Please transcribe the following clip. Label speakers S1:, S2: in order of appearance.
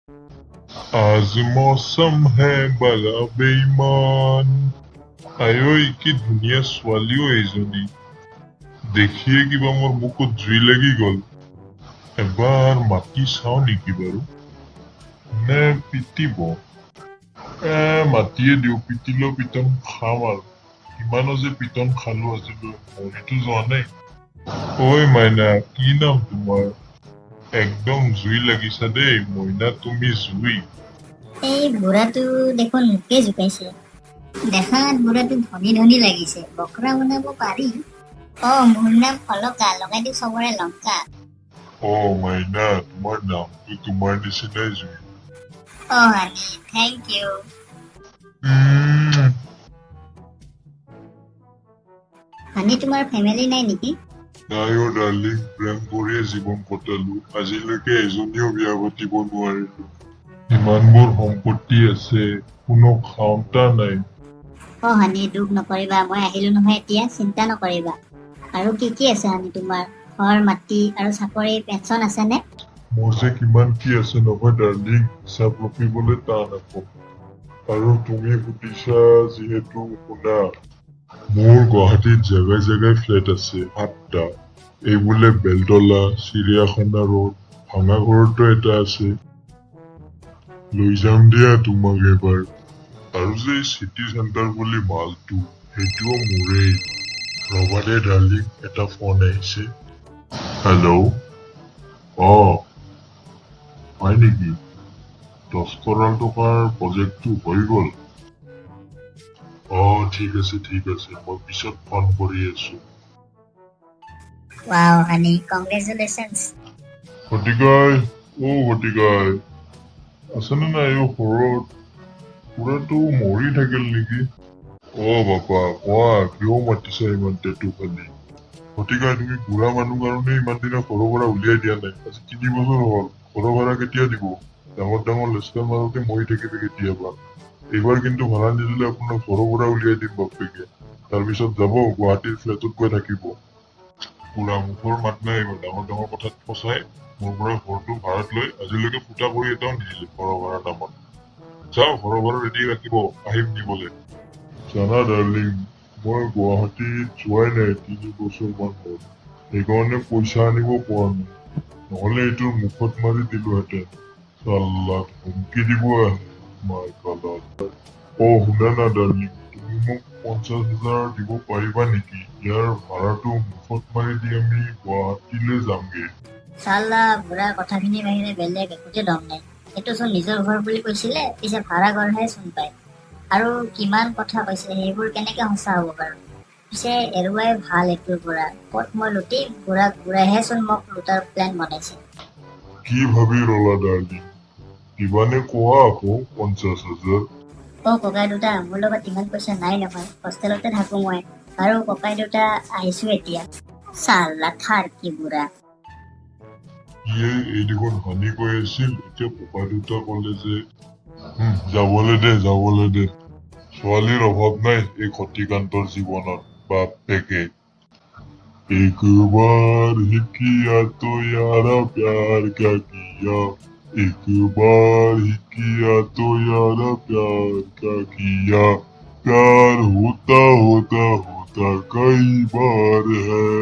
S1: आज मौसम है बड़ा बेईमान। আঐ কি ধুনীয়া ছোৱালীও এইজনী। দেখিয়ে কিবা মোৰ মুখত জুই লাগি গল। এবাৰ মাতি চাও নেকি বাৰু, নে পিটিব? মাতিয়ে দিওঁ, পিটিলেও পিটন খাম আৰু। কিমানো যে পিটন খালো আজিলৈ, মৰিতো যোৱা নাই। ঐ মাইনা, কি নাম তোমাৰ? একদম জুই লাগিছা দেই মইনা, তুমি জুই।
S2: এই বুঢ়াটো দেখোন মোকে জোকাইছে। দেখাত বুঢ়াটো ধনী ধনী লাগিছে, বকৰা বনাব পাৰি। মোৰ নাম ফলকা, লগাই দিওঁ চবৰে লংকা।
S1: মাইনা, তোমাৰ নামটো তোমাৰ নিচিনাই জুই।
S2: হানি, থেংক ইউ। হানি, তোমাৰ ফেমিলি নাই নেকি?
S1: নাই ডাৰ্লিং, প্ৰেম কৰিয়ে জীৱন কটালো। আজিলৈকে এজনীও বিয়া পাতিব নোৱাৰিলো। ইমানবোৰ সম্পত্তি আছে, কোনো খাওঁতা নাই।
S2: হানি, দুখ নকৰিবা, মই আহিলো নহয় এতিয়া, চিন্তা নকৰিবা। আৰু কি কি আছে হানি তোমাৰ? ঘৰ, মাটি আৰু চাকৰি, পেঞ্চন আছেনে?
S1: মোৰ যে কিমান কি আছে নহয় ডাৰ্লিং, হিচাপ ৰখিবলৈ টান আকৌ। আৰু তুমি সুধিছা যিহেতু শুনা, মোৰ গুৱাহাটীত জেগাই জেগাই ফ্লেট আছে 7টা। এই বোলে বেলতলা, চিৰিয়াখানা ৰোড, ভাঙাঘৰতো এটা আছে। লৈ যাম দিয়া তোমাক এবাৰ। আৰু যে চিটি চেণ্টাৰ বুলি মালটো, সেইটোও মোৰেই। ৰবা দে ডাৰ্লিং, এটা ফোন আহিছে। হেল্ল', হয় নেকি? 10 কৰোৰ টকাৰ প্ৰজেক্টটো হৈ গল? ঠিক আছে, মই পিছত ফোন কৰি আছো।
S2: ৱাও হানি, কংগ্ৰেচুলেশ্যনছ।
S1: গতিকাই আছেনে নাই ঘৰত? পুৰাটো মৰি থাকিল নেকি? বাপা, কোৱা কিয় মাতিছা ইমান টেটু খালি? গতিকাই তুমি বুঢ়া মানুহ কাৰণে ইমান দিনা ঘৰৰ পৰা উলিয়াই দিয়া নাই। আজি 3 বছৰ হল, ঘৰৰ ভাড়া কেতিয়া দিব? ডাঙৰ ডাঙৰ লেচকাৰ মাৰোতে মৰি থাকিবি কেতিয়াবা। এইবাৰ কিন্তু ভাড়া নিদিলে আপোনাক ঘৰৰ পৰা উলিয়াই দিম বাপেকে। তাৰপিছত যাব গুৱাহাটীৰ ফ্লেটত গৈ থাকিব। পুৰা মুখৰ মাত নাই, এইবাৰ ডাঙৰ ডাঙৰ কথাত ফচাই মোৰ পৰা ঘৰটো ভাড়াত লৈ আজিলৈকে ফুটা কৰি এটাও নিদিলে ঘৰৰ ভাড়াৰ নামত। যাও, ঘৰৰ ভাড়া ৰেডি ৰাখিব, আহিম নিবলে। জানা ডাৰ্লিং, মই গুৱাহাটীত যোৱাই নাই 3 বছৰ মান হল। সেইকাৰণে পইচা আনিব পৰা নাই, নহলে এইটোৰ মুখত মাৰি দিলোহেঁতেন। চাল্লাক হুমকি দিব আহে। মাই গলত। শুনা না ডাৰ্লিং, তুমি মোক 50,000 দিব পাৰিবা নেকি? ইয়াৰ ভাড়াটো মুখত মাৰি দি আমি গুৱাহাটীলৈ যামগে।
S2: চাল্লা, বুঢ়াৰ কথাখিনিৰ বাহিৰে বেলেগ একোতে দম নাই। এইটো চোন নিজৰ ঘৰ বুলি কৈছিলে, পিছে ভাড়া ঘৰহে চোন পায়। আৰু কিমান কথা কৈছে, সেইবোৰ কেনেকে সঁচা হব বাৰু? পিছে এৰুৱাই ভাল এইটোৰ পৰা। ক'ত মই লুটিম, বুঢ়াহে চোন মোক লুটাৰ প্লেন বনাইছে।
S1: কি ভাবি ৰলা ডাৰ্লিং? কিমানে কোৱা আকৌ 50,000?
S2: ককাই দেউতা, মোৰ লগত ইমান পইচা নাই নহয়, হোষ্টেলতে থাকো মই। আৰু ককাই দেউতা আহিছো এতিয়া। চাল্লা থাৰ্কি বুঢ়া।
S1: এই দেখোন হানি কৈ আছিল, এতিয়া ককা দেউতা কলে যে। যাবলৈ দে। ছোৱালীৰ অভাৱ নাই এই খতিকান্তৰ জীৱনত, বাপেকে। एक बार ही किया तो यारा प्यार क्या किया, एक बार ही किया तो यारा प्यार क्या किया, प्यार होता होता होता कई बार है।